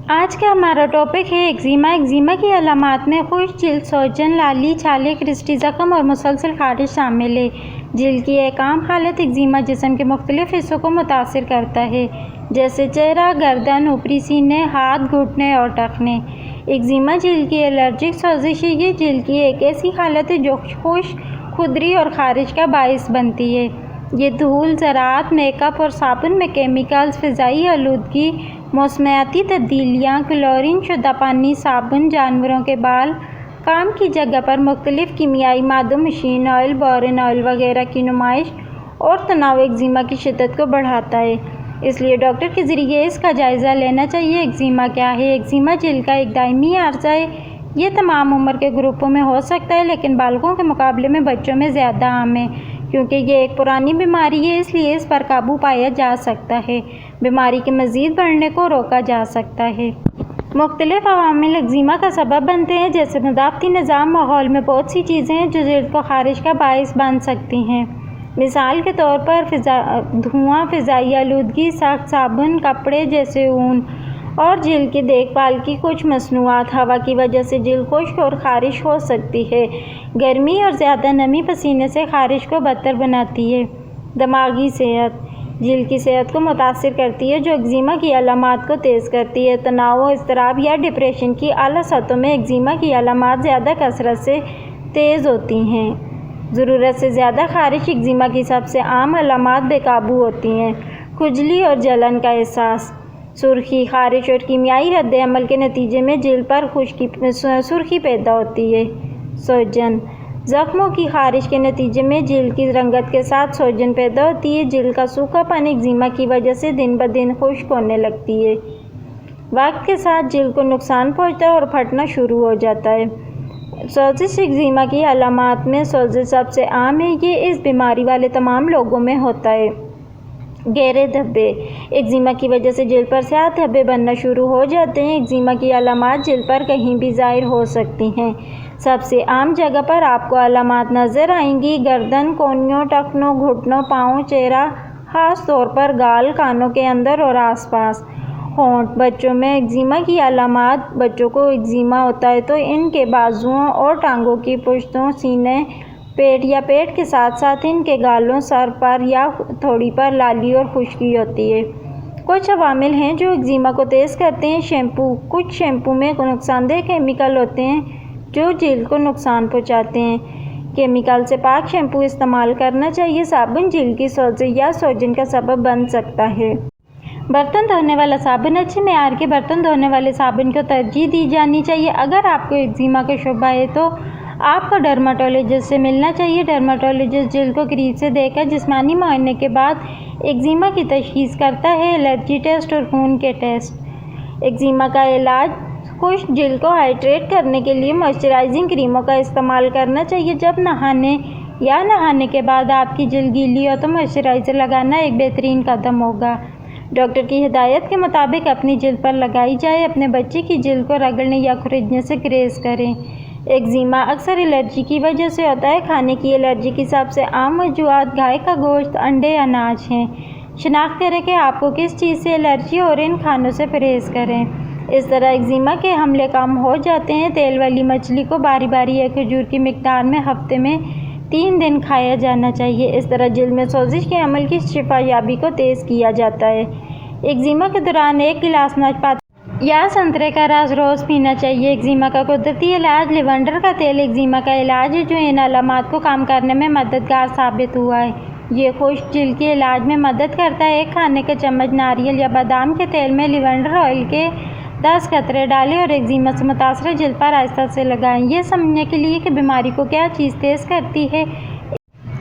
آج کا ہمارا ٹاپک ہے ایگزیما۔ ایگزیما کی علامات میں خشک جلد، سوجن، لالی، چھالے، کرسٹی زخم اور مسلسل خارش شامل ہے۔ جلد کی ایک عام حالت ایگزیما جسم کے مختلف حصوں کو متاثر کرتا ہے، جیسے چہرہ، گردن، اوپری سینے، ہاتھ، گھٹنے اور ٹخنے۔ ایگزیما جلد کی الرجک سوزش ہے۔ یہ جلد کی ایک ایسی حالت ہے جو خشک، کھردری اور خارش کا باعث بنتی ہے۔ یہ دھول، زراعت، میک اپ اور صابن میں کیمیکلز، فضائی آلودگی، موسمیاتی تبدیلیاں، کلورین شدہ پانی، صابن، جانوروں کے بال، کام کی جگہ پر مختلف کیمیائی مادوں، مشین آئل، بورن آئل وغیرہ کی نمائش اور تناؤ ایگزیما کی شدت کو بڑھاتا ہے۔ اس لیے ڈاکٹر کے ذریعے اس کا جائزہ لینا چاہیے۔ ایگزیما کیا ہے؟ ایگزیما جلد کا ایک دائمی عارضہ ہے۔ یہ تمام عمر کے گروپوں میں ہو سکتا ہے، لیکن بالغوں کے مقابلے میں بچوں میں زیادہ عام ہے۔ کیونکہ یہ ایک پرانی بیماری ہے، اس لیے اس پر قابو پایا جا سکتا ہے۔ بیماری کے مزید بڑھنے کو روکا جا سکتا ہے۔ مختلف عوامل ایگزیما کا سبب بنتے ہیں، جیسے مدافعتی نظام۔ ماحول میں بہت سی چیزیں ہیں جو جلد کو خارش کا باعث بن سکتی ہیں۔ مثال کے طور پر دھواں، فضائی آلودگی، سخت صابن، کپڑے جیسے اون اور جلد کی دیکھ بھال کی کچھ مصنوعات۔ ہوا کی وجہ سے جلد خشک اور خارش ہو سکتی ہے۔ گرمی اور زیادہ نمی پسینے سے خارش کو بدتر بناتی ہے۔ دماغی صحت جلد کی صحت کو متاثر کرتی ہے، جو ایگزیما کی علامات کو تیز کرتی ہے۔ تناؤ، اضطراب یا ڈپریشن کی اعلیٰ سطحوں میں ایگزیما کی علامات زیادہ کثرت سے تیز ہوتی ہیں۔ ضرورت سے زیادہ خارش ایگزیما کی سب سے عام علامات بے قابو ہوتی ہیں۔ کھجلی اور جلن کا احساس، سرخی، خارش اور کیمیائی رد عمل کے نتیجے میں جلد پر سرخی پیدا ہوتی ہے۔ سوجن، زخموں کی خارش کے نتیجے میں جلد کی رنگت کے ساتھ سوجن پیدا ہوتی ہے۔ جلد کا سوکھا پن ایگزیما کی وجہ سے دن بدن خشک ہونے لگتی ہے۔ وقت کے ساتھ جلد کو نقصان پہنچتا ہے اور پھٹنا شروع ہو جاتا ہے۔ سوزش ایگزیما کی علامات میں سوزش سب سے عام ہے۔ یہ اس بیماری والے تمام لوگوں میں ہوتا ہے۔ گہرے دھبے، ایگزیما کی وجہ سے جلد پر سیاہ دھبے بننا شروع ہو جاتے ہیں۔ ایگزیما کی علامات جلد پر کہیں بھی ظاہر ہو سکتی ہیں۔ سب سے عام جگہ پر آپ کو علامات نظر آئیں گی: گردن، کونیوں، ٹخنوں، گھٹنوں، پاؤں، چہرہ، خاص طور پر گال، کانوں کے اندر اور آس پاس۔ ہونٹ، بچوں میں ایگزیما کی علامات: بچوں کو ایگزیما ہوتا ہے تو ان کے بازوؤں اور ٹانگوں کی پشتوں، سینے، پیٹ یا پیٹ کے ساتھ ساتھ ان کے گالوں، سر پر یا تھوڑی پر لالی اور خشکی ہوتی ہے۔ کچھ عوامل ہیں جو ایگزیما کو تیز کرتے ہیں۔ شیمپو، کچھ شیمپو میں نقصان دہ کیمیکل ہوتے ہیں جو جلد کو نقصان پہنچاتے ہیں۔ کیمیکل سے پاک شیمپو استعمال کرنا چاہیے۔ صابن جلد کی سوزش یا سوجن کا سبب بن سکتا ہے۔ برتن دھونے والا صابن، اچھے معیار کے برتن دھونے والے صابن کو ترجیح دی جانی چاہیے۔ اگر آپ کو ایگزیما کا شبہ ہے تو آپ کو ڈرماٹولوجسٹ سے ملنا چاہیے۔ ڈرماٹولوجسٹ جلد کو قریب سے دیکھ کر جسمانی معائنے کے بعد ایگزیما کی تشخیص کرتا ہے۔ الرجی ٹیسٹ اور خون کے ٹیسٹ۔ ایگزیما کا علاج: خشک جلد کو ہائیڈریٹ کرنے کے لیے موئسچرائزنگ کریموں کا استعمال کرنا چاہیے۔ جب نہانے یا نہانے کے بعد آپ کی جلد گیلی ہو تو موئسچرائزر لگانا ایک بہترین قدم ہوگا۔ ڈاکٹر کی ہدایت کے مطابق اپنی جلد پر لگائی جائے۔ اپنے بچے کی جلد کو رگڑنے یا کھرچنے سے گریز کریں۔ ایگزیما اکثر الرجی کی وجہ سے ہوتا ہے۔ کھانے کی الرجی کی سب سے عام وجوہات گائے کا گوشت، انڈے، اناج ہیں۔ شناخت کریں کہ آپ کو کس چیز سے الرجی ہے اور ان کھانوں سے پرہیز کریں۔ اس طرح ایگزیما کے حملے کم ہو جاتے ہیں۔ تیل والی مچھلی کو باری باری یا کھجور کی مقدار میں ہفتے میں 3 دن کھایا جانا چاہیے۔ اس طرح جلد میں سوزش کے عمل کی شفا یابی کو تیز کیا جاتا ہے۔ ایگزیما کے دوران 1 گلاس ناشپاتی یا سنترے کا رس روز پینا چاہیے۔ ایگزیما کا قدرتی علاج: لیونڈر کا تیل ایگزیما کا علاج ہے جو ان علامات کو کم کرنے میں مددگار ثابت ہوا ہے۔ یہ خشک جلد کے علاج میں مدد کرتا ہے۔ 1 کھانے کا چمچ ناریل یا بادام کے تیل میں لیونڈر آئل کے 10 قطرے ڈالیں اور ایگزیما سے متاثرہ جلد پر آہستہ سے لگائیں۔ یہ سمجھنے کے لیے کہ بیماری کو کیا چیز تیز کرتی ہے،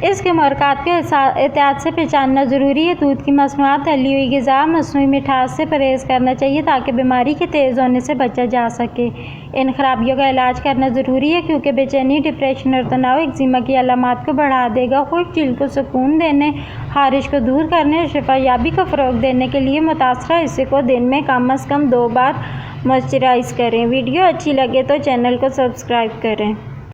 اس کے محرکات کو احتیاط سے پہچاننا ضروری ہے۔ دودھ کی مصنوعات، تلی ہوئی غذا، مصنوعی مٹھاس سے پرہیز کرنا چاہیے تاکہ بیماری کے تیز ہونے سے بچا جا سکے۔ ان خرابیوں کا علاج کرنا ضروری ہے کیونکہ بے چینی، ڈپریشن اور تناؤ ایگزیما کی علامات کو بڑھا دے گا۔ خشک جلد کو سکون دینے، خارش کو دور کرنے اور شفا یابی کو فروغ دینے کے لیے متاثرہ حصے کو دن میں کم از کم 2 بار موئسچرائز کریں۔ ویڈیو اچھی لگے تو چینل کو سبسکرائب کریں۔